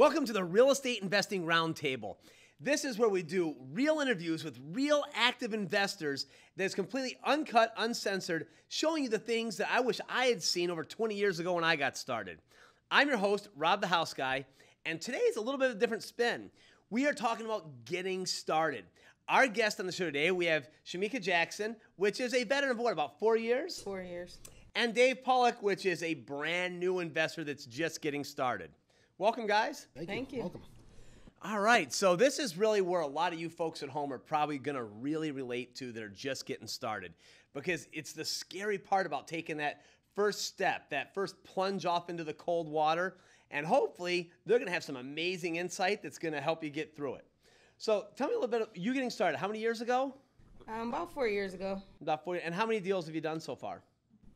Welcome to the Real Estate Investing Roundtable. This is where we do real interviews with real active investors that's completely uncut, uncensored, showing you the things that I wish I had seen over 20 years ago when I got started. I'm your host, Rob the House Guy, and today is a little bit of a different spin. We are talking about getting started. Our guest on the show today, we have Shamika Jackson, which is a veteran of what, about 4 years? 4 years. And Dave Pollock, which is a brand new investor that's just getting started. Welcome, guys. Thank you. Welcome. All right, so this is really where a lot of you folks at home are probably going to really relate to that are just getting started, because it's the scary part about taking that first step, that first plunge off into the cold water, and hopefully they're going to have some amazing insight that's going to help you get through it. So tell me a little bit of you getting started. How many years ago? About 4 years ago. About 40. And how many deals have you done so far?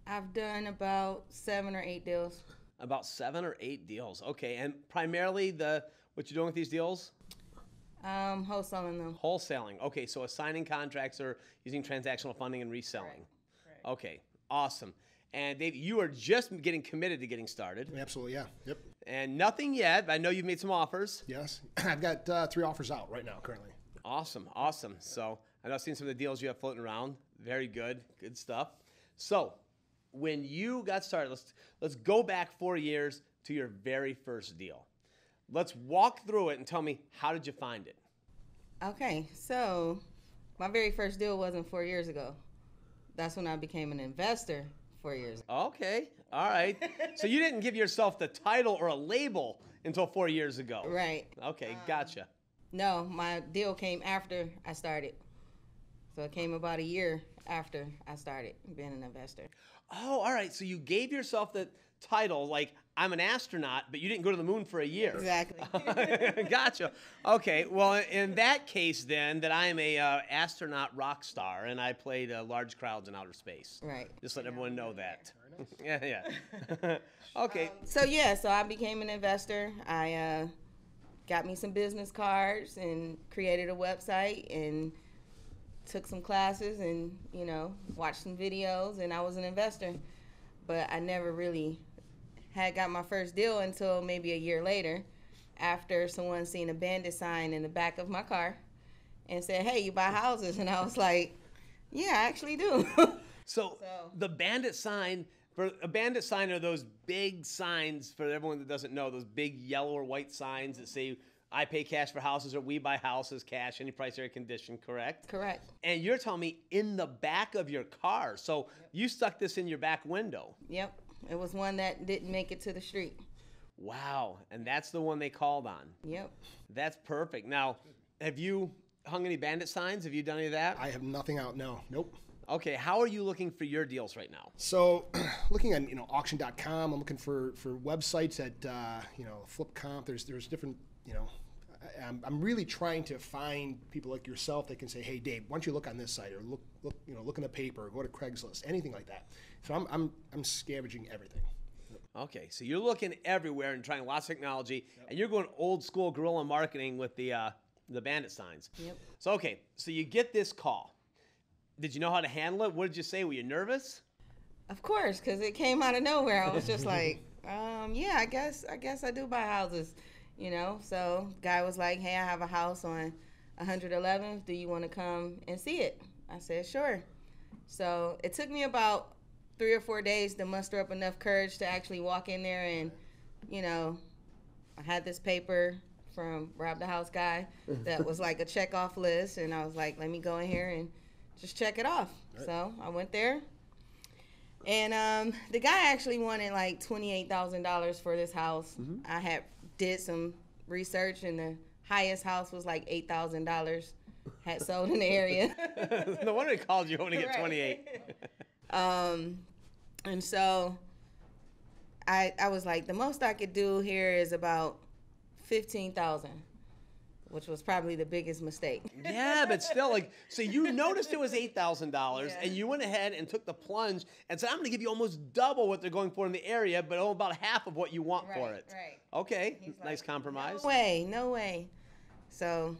I've done about 7 or 8 deals. About 7 or 8 deals. Okay, and primarily what you're doing with these deals? Wholesaling them. Wholesaling. Okay, so assigning contracts or using transactional funding and reselling. Right. Okay, awesome. And Dave, you are just getting committed to getting started. Absolutely, yeah. Yep. And nothing yet, but I know you've made some offers. Yes. I've got 3 offers out right now currently. Awesome, awesome. So I know I've seen some of the deals you have floating around. Very good, good stuff. So when you got started, let's go back 4 years to your very first deal. Let's walk through it and tell me, how did you find it? Okay, so my very first deal wasn't 4 years ago. That's when I became an investor 4 years ago. Okay, all right. So you didn't give yourself the title or a label until 4 years ago. Right. Okay, gotcha. No, my deal came after I started. So it came about a year after I started being an investor. Oh, all right. So you gave yourself the title, like, I'm an astronaut, but you didn't go to the moon for a year. Exactly. Gotcha. Okay. Well, in that case, then, that I am a astronaut rock star, and I played large crowds in outer space. Right. Just let everyone know that. Yeah. Okay. So I became an investor. I got me some business cards and created a website and took some classes and, watched some videos, and I was an investor. But I never really had got my first deal until maybe a year later, after someone seen a bandit sign in the back of my car and said, "Hey, you buy houses?" And I was like, "Yeah, I actually do." So the bandit sign, for a bandit sign are those big signs, for everyone that doesn't know, those big yellow or white signs that say, I pay cash for houses, or we buy houses, cash, any price, air condition, correct? Correct. And you're telling me in the back of your car. So you stuck this in your back window. Yep. It was one that didn't make it to the street. Wow. And that's the one they called on. Yep. That's perfect. Now, have you hung any bandit signs? Have you done any of that? I have nothing out, no. Nope. Okay. How are you looking for your deals right now? So looking at, auction.com, I'm looking for websites at, FlipComp. There's different, I'm really trying to find people like yourself that can say, "Hey, Dave, why don't you look on this site, or look in the paper, or go to Craigslist," anything like that. So I'm scavenging everything. Okay, so you're looking everywhere and trying lots of technology, and you're going old school guerrilla marketing with the bandit signs. Yep. So so you get this call. Did you know how to handle it? What did you say? Were you nervous? Of course, because it came out of nowhere. I was just like, yeah, I guess I do buy houses. So guy was like, "Hey, I have a house on 111th. Do you want to come and see it?" I said, "Sure." So it took me about 3 or 4 days to muster up enough courage to actually walk in there, and, I had this paper from Rob the House Guy that was like a check off list, and I was like, let me go in here and just check it off. Right. So I went there, and the guy actually wanted like $28,000 for this house. Mm-hmm. I did some research, and the highest house was like $8,000 had sold in the area. No wonder he called you when to get 28. And so I was like, the most I could do here is about $15,000, which was probably the biggest mistake. Yeah, but still, so you noticed it was $8,000, and you went ahead and took the plunge and said, "I'm going to give you almost double what they're going for in the area, but about half of what you want for it." Right. Okay, He's nice like, compromise. No way. So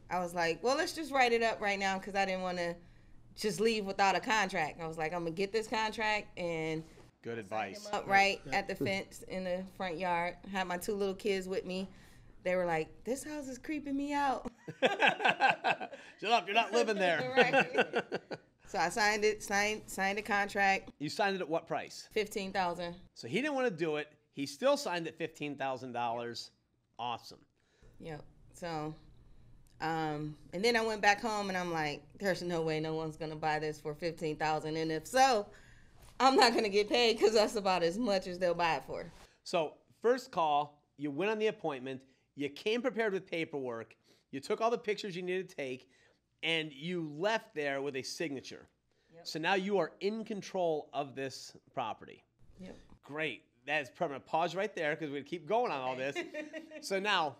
I was like, well, let's just write it up right now, because I didn't want to just leave without a contract. I was like, I'm going to get this contract and good advice. up right at the fence in the front yard. Had my 2 little kids with me. they were like, this house is creeping me out. Shut up, you're not living there. Right. So I signed the contract. You signed it at what price? $15,000. So he didn't want to do it. He still signed at $15,000. Awesome. Yep. So, and then I went back home and I'm like, there's no way no one's going to buy this for $15,000. And if so, I'm not going to get paid because that's about as much as they'll buy it for. So first call, you went on the appointment, you came prepared with paperwork, you took all the pictures you needed to take, and you left there with a signature. Yep. So now you are in control of this property. Yep. Great. That's permanent. Pause right there because we're going to keep going on all this. So now,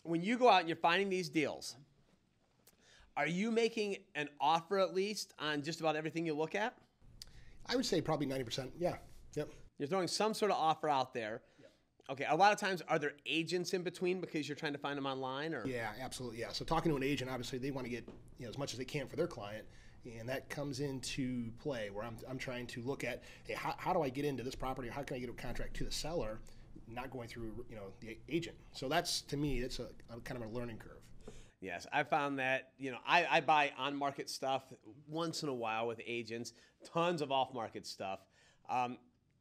when you go out and you're finding these deals, are you making an offer at least on just about everything you look at? I would say probably 90%. Yeah. Yep. You're throwing some sort of offer out there. Yep. Okay. A lot of times, are there agents in between because you're trying to find them online? Or? Yeah, absolutely. Yeah. So talking to an agent, obviously, they want to get as much as they can for their client. And that comes into play where I'm trying to look at, hey, how do I get into this property? How can I get a contract to the seller, not going through the agent? So that's, to me, it's a kind of a learning curve. Yes, I found that, I buy on-market stuff once in a while with agents, tons of off-market stuff.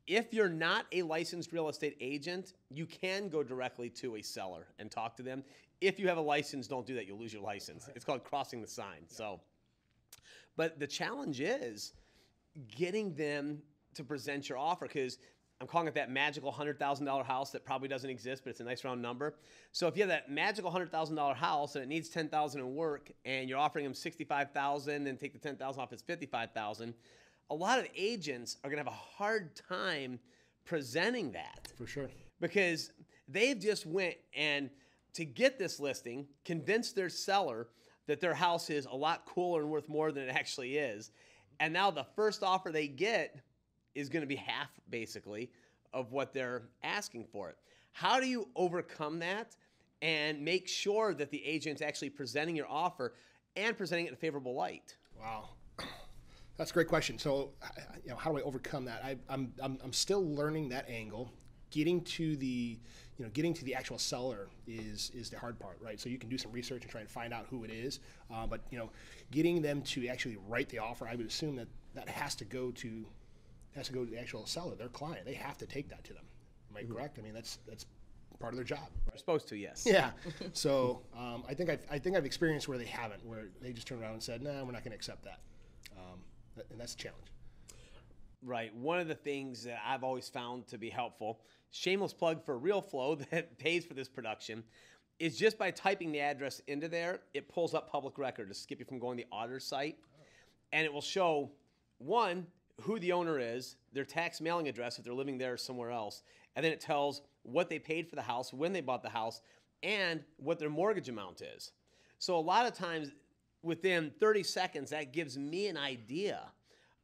If you're not a licensed real estate agent, you can go directly to a seller and talk to them. If you have a license, don't do that. You'll lose your license. Right. It's called crossing the sign. Yeah. So. But the challenge is getting them to present your offer because I'm calling it that magical $100,000 house that probably doesn't exist, but it's a nice round number. So if you have that magical $100,000 house and it needs $10,000 in work and you're offering them $65,000 and take the $10,000 off, it's $55,000. A lot of agents are going to have a hard time presenting that. For sure. Because they've just went and to get this listing, convinced their seller that their house is a lot cooler and worth more than it actually is. And now the first offer they get is going to be half, basically, of what they're asking for it. How do you overcome that and make sure that the agent's actually presenting your offer and presenting it in a favorable light? Wow. That's a great question. So, how do I overcome that? I'm still learning that angle. Getting to the actual seller is the hard part, right? So you can do some research and try and find out who it is, but getting them to actually write the offer, I would assume that has to go to the actual seller, their client. They have to take that to them. Am I correct? I mean, that's part of their job. Right? They're supposed to, yes. Yeah. So I think I've experienced where they haven't, where they just turned around and said, "No, we're not going to accept that," and that's a challenge. Right. One of the things that I've always found to be helpful, shameless plug for Real Flow that pays for this production, is just by typing the address into there, it pulls up public record to skip you from going to the auditor's site. And it will show, one, who the owner is, their tax mailing address if they're living there or somewhere else, and then it tells what they paid for the house, when they bought the house, and what their mortgage amount is. So a lot of times, within 30 seconds, that gives me an idea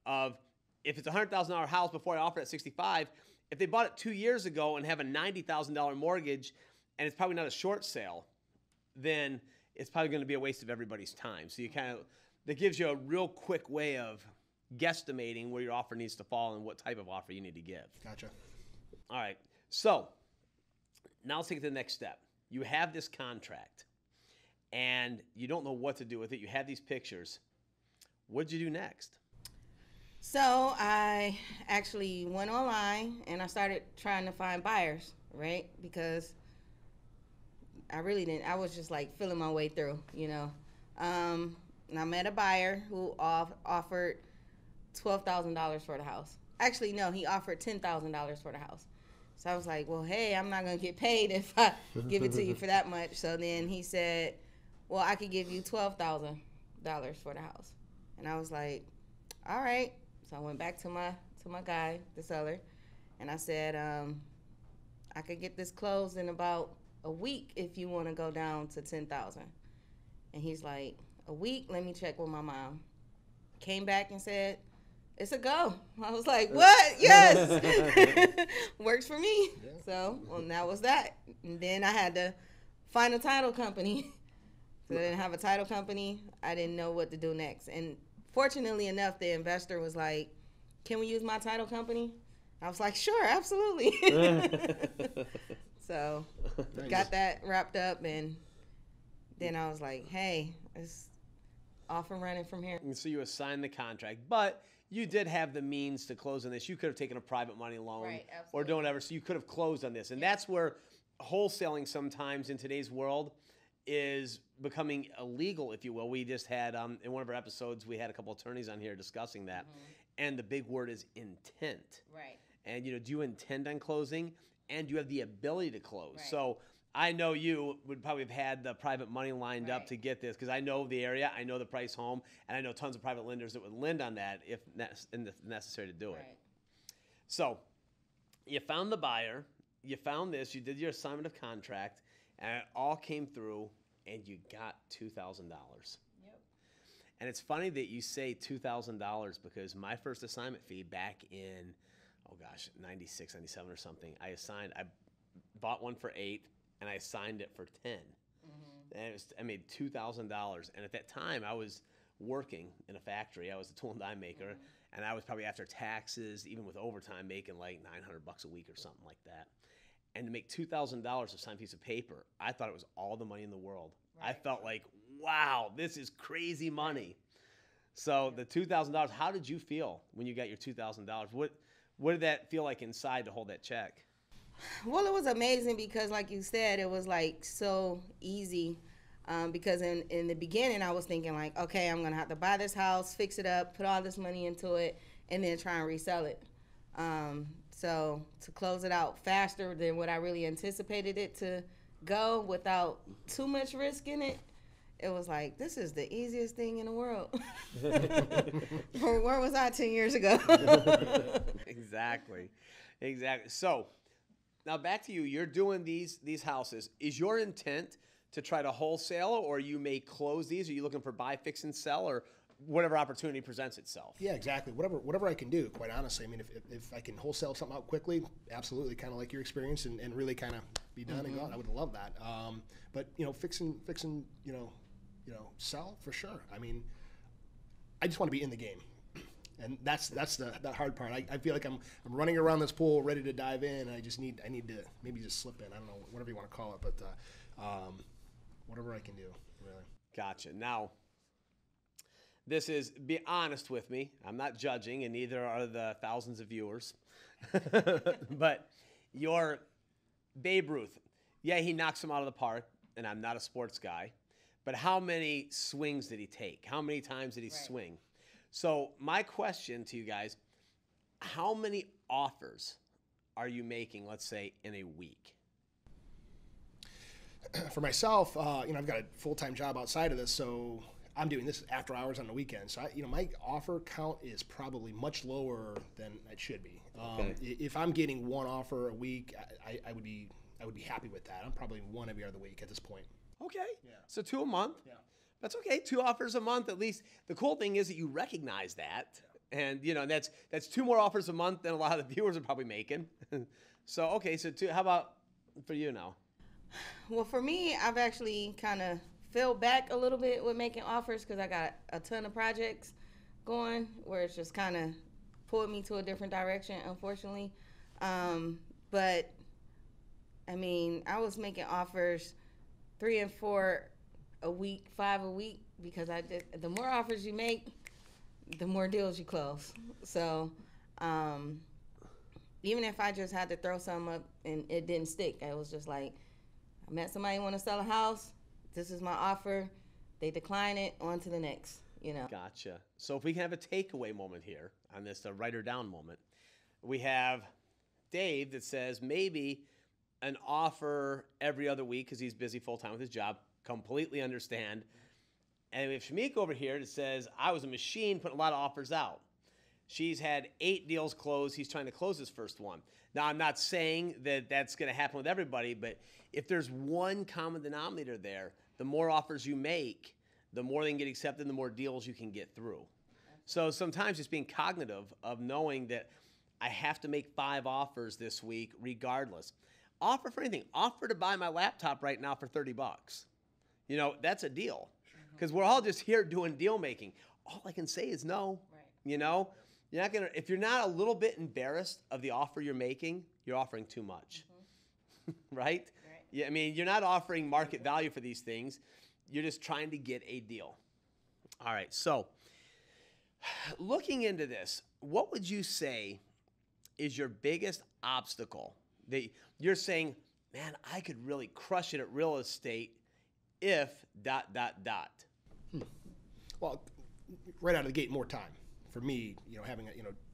of if it's a $100,000 house before I offer it at $65,000, if they bought it 2 years ago and have a $90,000 mortgage and it's probably not a short sale, then it's probably going to be a waste of everybody's time. So that gives you a real quick way of guesstimating where your offer needs to fall and what type of offer you need to give. Gotcha. All right. So now let's take it to the next step. You have this contract and you don't know what to do with it. You have these pictures. What did you do next? So I actually went online and I started trying to find buyers, right? Because I really didn't. I was just like feeling my way through, And I met a buyer who offered $12,000 for the house. Actually, no, he offered $10,000 for the house. So I was like, well, hey, I'm not going to get paid if I give it to you for that much. So then he said, well, I could give you $12,000 for the house. And I was like, all right. So I went back to my guy, the seller, and I said, I could get this closed in about a week if you want to go down to $10,000. And he's like, a week? Let me check with my mom. Came back and said, it's a go. I was like, what? Yes. Works for me. Yeah. So, well, that was that. And then I had to find a title company. So I didn't have a title company. I didn't know what to do next. And fortunately enough, the investor was like, can we use my title company? I was like, sure, absolutely. So Nice. got that wrapped up, and then I was like, hey, it's off and running from here. And so you assigned the contract, but you did have the means to close on this. You could have taken a private money loan Right, or absolutely. done whatever, so you could have closed on this. And that's where wholesaling sometimes in today's world is becoming illegal, if you will. We just had, in one of our episodes, we had a couple attorneys on here discussing that. And the big word is intent. Right. And, do you intend on closing? And do you have the ability to close? Right. So I know you would probably have had the private money lined up Right. to get this, because I know the area, I know the price home, and I know tons of private lenders that would lend on that if necessary to do it. Right. So you found the buyer, you found this, you did your assignment of contract, and it all came through, and you got $2,000. Yep. And it's funny that you say $2,000, because my first assignment fee back in, 96, 97 or something, I bought one for $8 and I assigned it for $10. And I made $2,000. And at that time, I was working in a factory. I was a tool and die maker, and I was probably, after taxes, even with overtime, making like $900 a week or something like that. And to make $2,000 of signed piece of paper, I thought it was all the money in the world. I felt like, wow, this is crazy money. So the $2,000, how did you feel when you got your $2,000? What did that feel like inside to hold that check? Well, it was amazing because, like you said, it was like so easy. Because in the beginning, I was thinking like, okay, I'm gonna have to buy this house, fix it up, put all this money into it, and then try and resell it. So to close it out faster than what I really anticipated it to go without too much risk in it, it was like, this is the easiest thing in the world. Where was I 10 years ago? Exactly. So now back to you. You're doing these houses. Is your intent to try to wholesale, or you may close these? Are you looking for buy, fix, and sell, or whatever opportunity presents itself? Yeah, exactly. Whatever I can do, quite honestly. I mean, if I can wholesale something out quickly, absolutely, kind of like your experience, and really kind of be done and gone, I would love that. But fixing, sell for sure. I mean, I just want to be in the game, and that's the hard part. I feel like I'm running around this pool ready to dive in. I need to maybe just slip in. I don't know, whatever you want to call it, but whatever I can do, really. Gotcha. Now, this is, be honest with me, I'm not judging, and neither are the thousands of viewers. But your Babe Ruth, yeah, he knocks them out of the park, and I'm not a sports guy, but how many swings did he take? How many times did he swing? So my question to you guys, how many offers are you making, let's say, in a week? For myself, I've got a full-time job outside of this, so I'm doing this after hours on the weekend. So my offer count is probably much lower than it should be. Okay. If I'm getting one offer a week, I would be happy with that. I'm probably one every other week at this point. Okay. Yeah. So 2 a month. Yeah. That's okay. 2 offers a month, at least. The cool thing is that you recognize that. And, that's 2 more offers a month than a lot of the viewers are probably making. So, okay. So how about for you now? Well, for me, I've actually kind of fell back a little bit with making offers because I got a ton of projects going where it's just kind of pulled me to a different direction, unfortunately. But, I mean, I was making offers 3 and 4 a week, 5 a week, because the more offers you make, the more deals you close. So, even if I just had to throw something up and it didn't stick, I was just like, I met somebody who want to sell a house. This is my offer. They decline it. On to the next. Gotcha. So if we can have a takeaway moment here on this, the write her down moment, we have Dave that says maybe an offer every other week because he's busy full time with his job. Completely understand. And we have Shamik over here that says, I was a machine putting a lot of offers out. She's had 8 deals closed. He's trying to close his first one. Now, I'm not saying that that's going to happen with everybody, but if there's one common denominator there, the more offers you make, the more they can get accepted, the more deals you can get through. So sometimes just being cognitive of knowing that I have to make 5 offers this week regardless. Offer for anything. Offer to buy my laptop right now for $30. That's a deal. Because we're all just here doing deal making. All I can say is no. Right. You're not gonna, if you're not a little bit embarrassed of the offer you're making, you're offering too much. right? Yeah, I mean, you're not offering market value for these things. You're just trying to get a deal. All right, so looking into this, what would you say is your biggest obstacle that you're saying, man, I could really crush it at real estate if ... Well, right out of the gate, more time. For me, having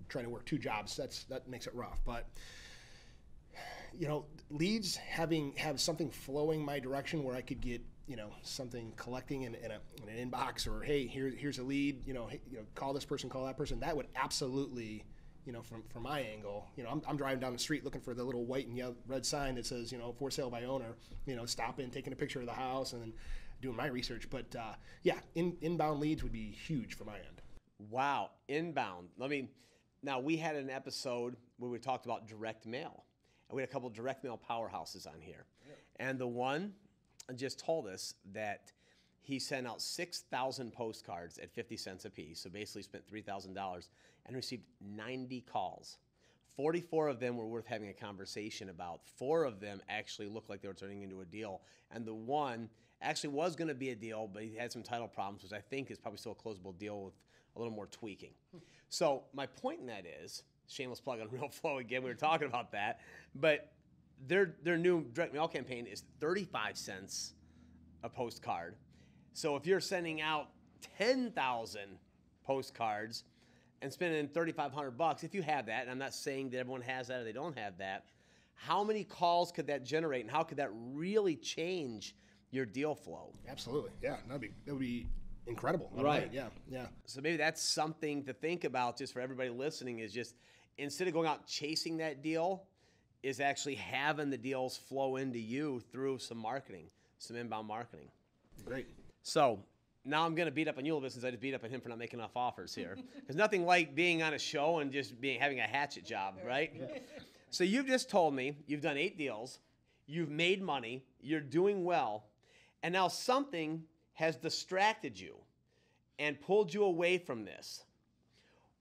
trying to work 2 jobs, that makes it rough. But leads have something flowing my direction where I could get something collecting in an inbox, or hey, here's a lead, call this person, call that person. That would absolutely, from my angle, I'm driving down the street looking for the little white and yellow, red sign that says, for sale by owner, stopping, taking a picture of the house, and then doing my research. But yeah, inbound leads would be huge for my end. Wow, inbound. Now we had an episode where we talked about direct mail, and we had a couple of direct mail powerhouses on here. Yep. And the one just told us that he sent out 6,000 postcards at 50 cents a piece, so basically spent $3,000, and received 90 calls. 44 of them were worth having a conversation about. 4 of them actually looked like they were turning into a deal, and the one actually was going to be a deal, but he had some title problems, which I think is probably still a closable deal with a little more tweaking. So my point in that is, shameless plug on Real Flow again, we were talking about that, but their new direct mail campaign is 35 cents a postcard. So if you're sending out 10,000 postcards and spending $3,500, if you have that, and I'm not saying that everyone has that or they don't have that, how many calls could that generate, and how could that really change your deal flow? Absolutely, yeah, that would be incredible. Right. Yeah. So maybe that's something to think about just for everybody listening, is just instead of going out chasing that deal, is actually having the deals flow into you through some marketing, some inbound marketing. Great. So now I'm going to beat up on you a little bit, since I just beat up on him for not making enough offers here. There's nothing like being on a show and just having a hatchet job, right? Yeah. So you've just told me you've done 8 deals, you've made money, you're doing well, and now something has distracted you and pulled you away from this.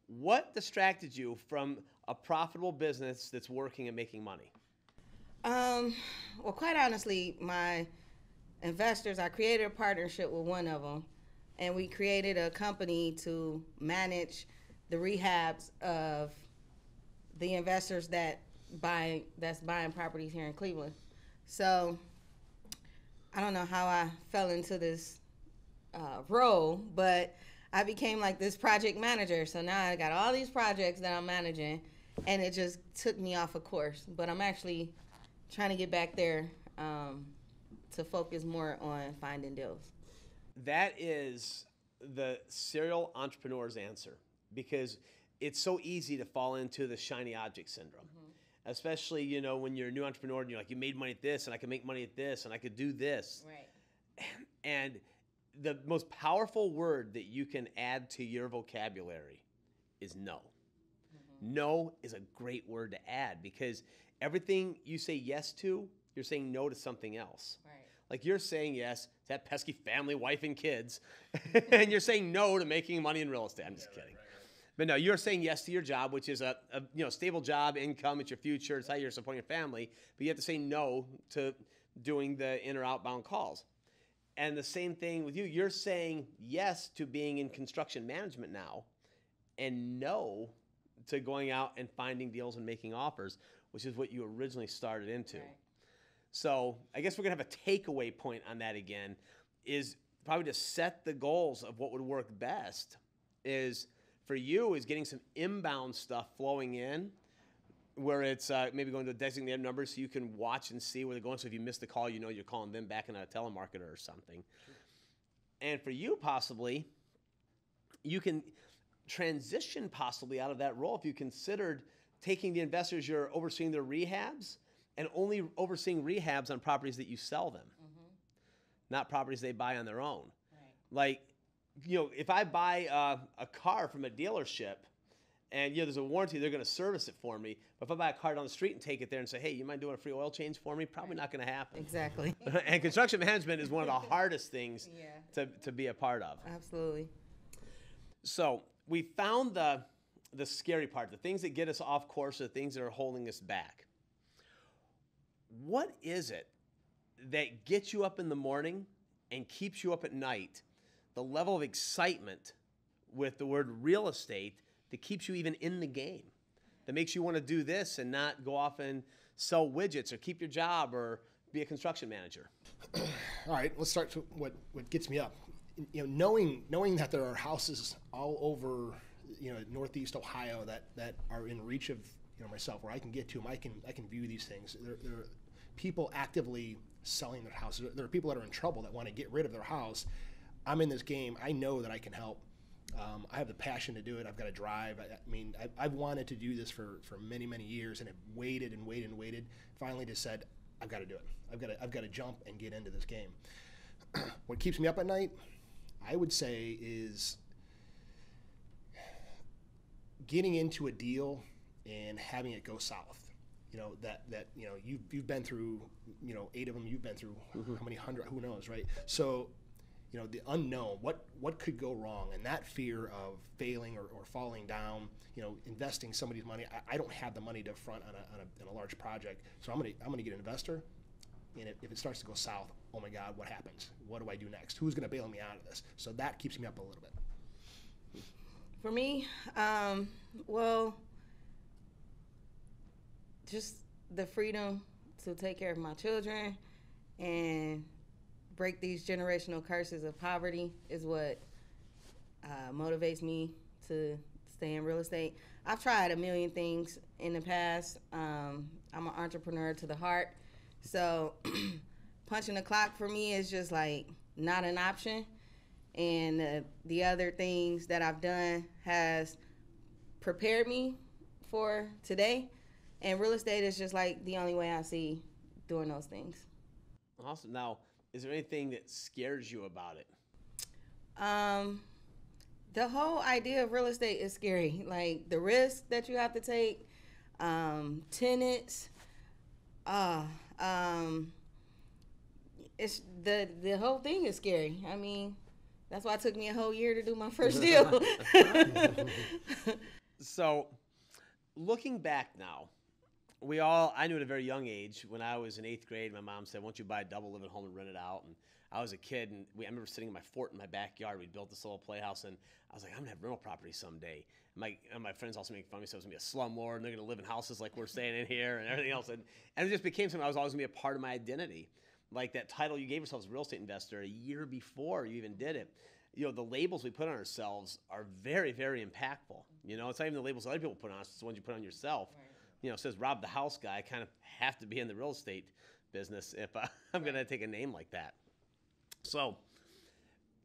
What distracted you from a profitable business that's working and making money? Well, quite honestly, my investors, I created a partnership with one of them, and we created a company to manage the rehabs of the investors that's buying properties here in Cleveland. So I don't know how I fell into this role, but I became like this project manager. So now I got all these projects that I'm managing, and it just took me off a course. But I'm actually trying to get back there to focus more on finding deals. That is the serial entrepreneur's answer, because it's so easy to fall into the shiny object syndrome. Mm-hmm. Especially, when you're a new entrepreneur and you're like, you made money at this, and I can make money at this, and I could do this. Right. And the most powerful word that you can add to your vocabulary is no. Mm-hmm. No is a great word to add, because everything you say yes to, you're saying no to something else. Right. Like you're saying yes to that pesky family, wife, and kids, and you're saying no to making money in real estate. I'm just kidding. Right. But no, you're saying yes to your job, which is a stable job, income, it's your future, it's how you're supporting your family. But you have to say no to doing the in or outbound calls. And the same thing with you. You're saying yes to being in construction management now, and no to going out and finding deals and making offers, which is what you originally started into. Right. So I guess we're going to have a takeaway point on that again, is probably to set the goals of what would work best. Is for you is getting some inbound stuff flowing in, where it's maybe going to a designated number so you can watch and see where they're going. So if you miss the call, you're calling them back in a telemarketer or something. Sure. And for you, possibly, you can transition possibly out of that role if you considered taking the investors you're overseeing their rehabs and only overseeing rehabs on properties that you sell them, mm-hmm. not properties they buy on their own. Right. Like, if I buy a car from a dealership, and there's a warranty, they're going to service it for me. But if I buy a car down the street and take it there and say, hey, you mind doing a free oil change for me? Probably not going to happen. Exactly. And construction management is one of the hardest things to be a part of. Absolutely. So we found the scary part, the things that get us off course, the things that are holding us back. what is it that gets you up in the morning and keeps you up at night? The level of excitement with the word real estate that keeps you even in the game, that makes you want to do this and not go off and sell widgets or keep your job or be a construction manager. All right, let's start with what gets me up. Knowing that there are houses all over, Northeast Ohio that are in reach of myself, where I can get to them, I can view these things. There are people actively selling their houses. There are people that are in trouble that want to get rid of their house. I'm in this game. I know that I can help. I have the passion to do it. I've got to drive. I've wanted to do this for many, many years, and have waited and waited and waited. Finally, just said, I've got to do it. I've got to jump and get into this game. What keeps me up at night, I would say, is getting into a deal and having it go south. You've been through 8 of them. You've been through how many hundred? Who knows, right? So. The unknown, what could go wrong, and that fear of failing or falling down, investing somebody's money. I don't have the money to front on a large project, so I'm gonna get an investor, and if it starts to go south, oh my God, what happens? What do I do next? Who's gonna bail me out of this? So that keeps me up a little bit. For me, well, just the freedom to take care of my children and break these generational curses of poverty is what motivates me to stay in real estate. I've tried a million things in the past. I'm an entrepreneur to the heart. So punching the clock for me is just like not an option. And the other things that I've done has prepared me for today. And real estate is just like the only way I see doing those things. Awesome. Now, is there anything that scares you about it? The whole idea of real estate is scary. Like the risk that you have to take, tenants, it's the whole thing is scary. I mean, that's why it took me a whole year to do my first deal. So, looking back now, I knew at a very young age, when I was in 8th grade, my mom said, "Why don't you buy a double, live at home and rent it out?" And I was a kid, and I remember sitting in my fort in my backyard. We built this little playhouse, and I was like, I'm going to have rental property someday. And my friends also making fun of me, so I was going to be a slumlord, and they're going to live in houses like we're staying in here and everything else. And it just became something I was always going to be a part of my identity. Like that title you gave yourself as a real estate investor a year before you even did it. The labels we put on ourselves are very, very impactful. It's not even the labels other people put on us, it's the ones you put on yourself. Right. It says Rob the House Guy. I kind of have to be in the real estate business if I'm going to take a name like that. So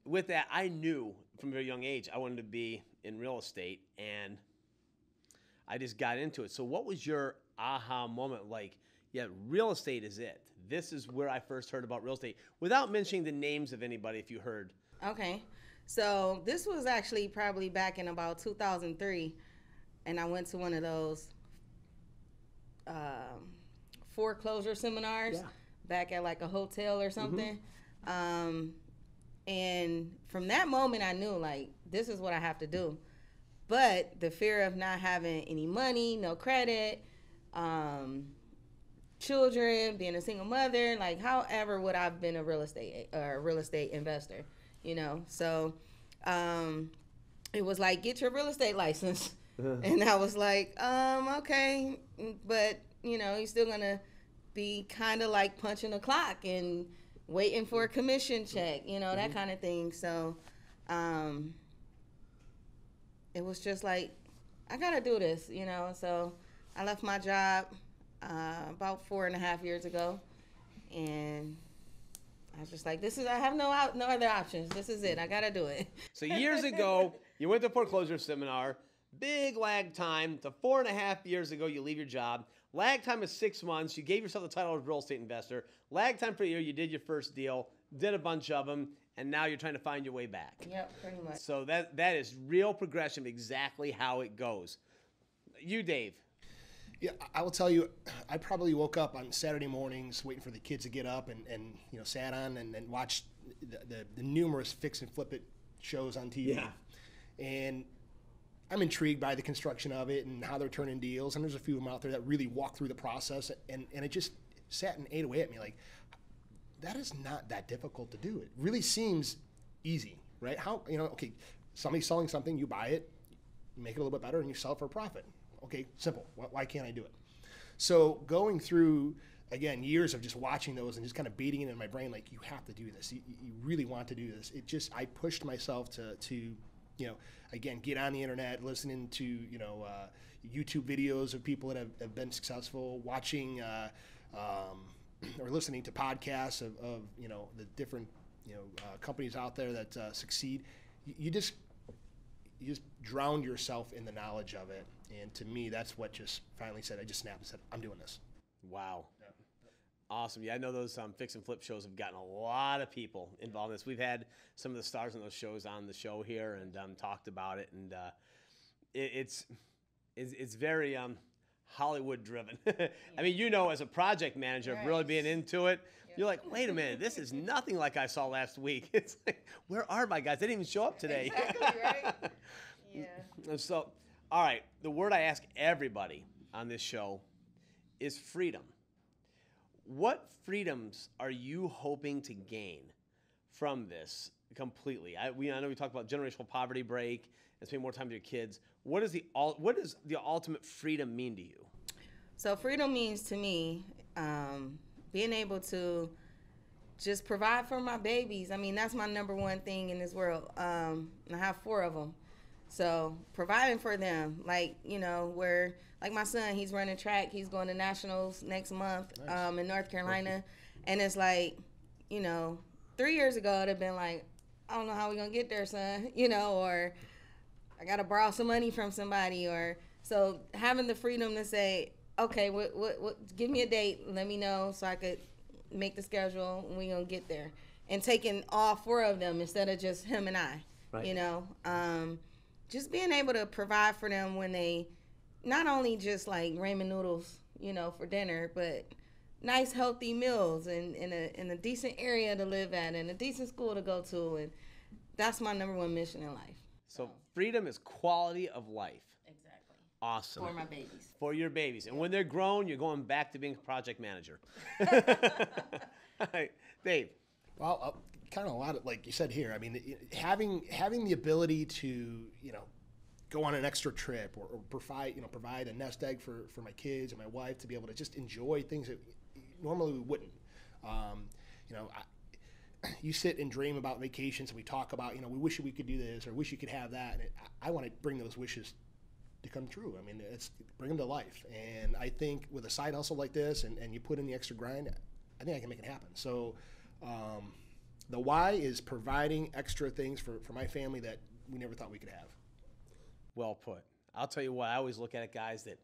with that, I knew from a very young age I wanted to be in real estate, and I just got into it. So what was your aha moment? Like, yeah, real estate is it. This is where I first heard about real estate, without mentioning the names of anybody, if you heard. Okay. So this was actually probably back in about 2003, and I went to one of those foreclosure seminars back at like a hotel or something. And from that moment I knew like this is what I have to do. But the fear of not having any money, no credit, children, being a single mother, like however would I've been a real estate investor, So it was like, get your real estate license. And I was like, okay, but you're still gonna be kind of like punching the clock and waiting for a commission check, that kind of thing. So it was just like, I gotta do this, So I left my job about 4.5 years ago, and I was just like, I have no other options. This is it. I gotta do it. So years ago, you went to a foreclosure seminar. Big lag time. To 4.5 years ago, you leave your job. Lag time is 6 months. You gave yourself the title of real estate investor. Lag time for a year. You did your first deal, did a bunch of them, and now you're trying to find your way back. Yep, pretty much. So that is real progression of exactly how it goes. You, Dave. Yeah, I will tell you, I probably woke up on Saturday mornings waiting for the kids to get up and sat on and watched the numerous fix and flip it shows on TV. Yeah. And I'm intrigued by the construction of it and how they're turning deals. And there's a few of them out there that really walk through the process. And it just, sat and ate away at me like, that is not that difficult to do. It really seems easy, right? How, okay, somebody's selling something, you buy it, you make it a little bit better, and you sell it for a profit. Okay, simple. Why can't I do it? So going through, again, years of just watching those and just kind of beating it in my brain, like, you have to do this. You really want to do this. I pushed myself to again, get on the internet, listening to, YouTube videos of people that have been successful, watching or listening to podcasts of the different, companies out there that succeed. You just drowned yourself in the knowledge of it. And to me, that's what just finally said, I just snapped and said, I'm doing this. Wow. Awesome. Yeah, I know those fix and flip shows have gotten a lot of people involved in this. We've had some of the stars on those shows on the show here and talked about it, and it's very Hollywood driven. I mean, as a project manager, Right. really being into it, you're like, wait a minute, this is nothing like I saw last week. It's like, where are my guys? They didn't even show up today. Exactly, right? Yeah. And so, all right, the word I ask everybody on this show is freedom. What freedoms are you hoping to gain from this completely? I know we talked about generational poverty break and spending more time with your kids. What does the ultimate freedom mean to you? So freedom means to me being able to just provide for my babies. I mean, that's my number one thing in this world. I have 4 of them. So providing for them, like, where, like my son, he's running track. He's going to nationals next month. Nice. In North Carolina. And it's like, 3 years ago, it'd have been like, I don't know how we're going to get there, son, or I got to borrow some money from somebody. Or so having the freedom to say, okay, what, give me a date. Let me know so I could make the schedule and we're going to get there. And taking all 4 of them instead of just him and I, Right. Just being able to provide for them when they not only just like ramen noodles, for dinner, but nice healthy meals and in a decent area to live at and a decent school to go to. And that's my number one mission in life. So freedom is quality of life. Exactly. Awesome. For my babies. For your babies. And when they're grown, you're going back to being a project manager. All right, Dave. Well, kind of a lot of, like you said here, I mean, having the ability to, go on an extra trip or provide a nest egg for my kids and my wife to be able to just enjoy things that normally we wouldn't. You sit and dream about vacations and we talk about, we wish we could do this or wish you could have that. And I want to bring those wishes to come true. I mean, bring them to life. And I think with a side hustle like this and you put in the extra grind, I think I can make it happen. So the why is providing extra things for my family that we never thought we could have. Well put. I'll tell you what, I always look at it, guys, that,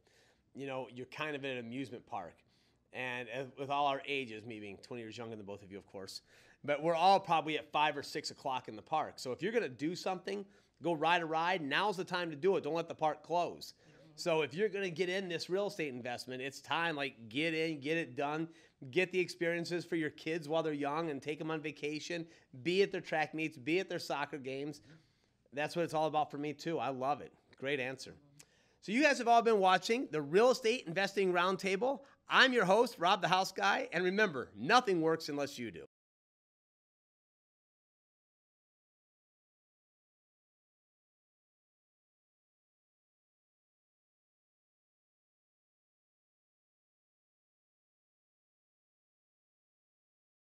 you're kind of in an amusement park. And with all our ages, me being 20 years younger than both of you, of course, but we're all probably at 5 or 6 o'clock in the park. So if you're going to do something, go ride a ride, now's the time to do it. Don't let the park close. So if you're going to get in this real estate investment, it's time, like, get in, get it done, get the experiences for your kids while they're young and take them on vacation, be at their track meets, be at their soccer games. That's what it's all about for me, too. I love it. Great answer. So you guys have all been watching the Real Estate Investing Roundtable. I'm your host, Rob the House Guy. And remember, nothing works unless you do.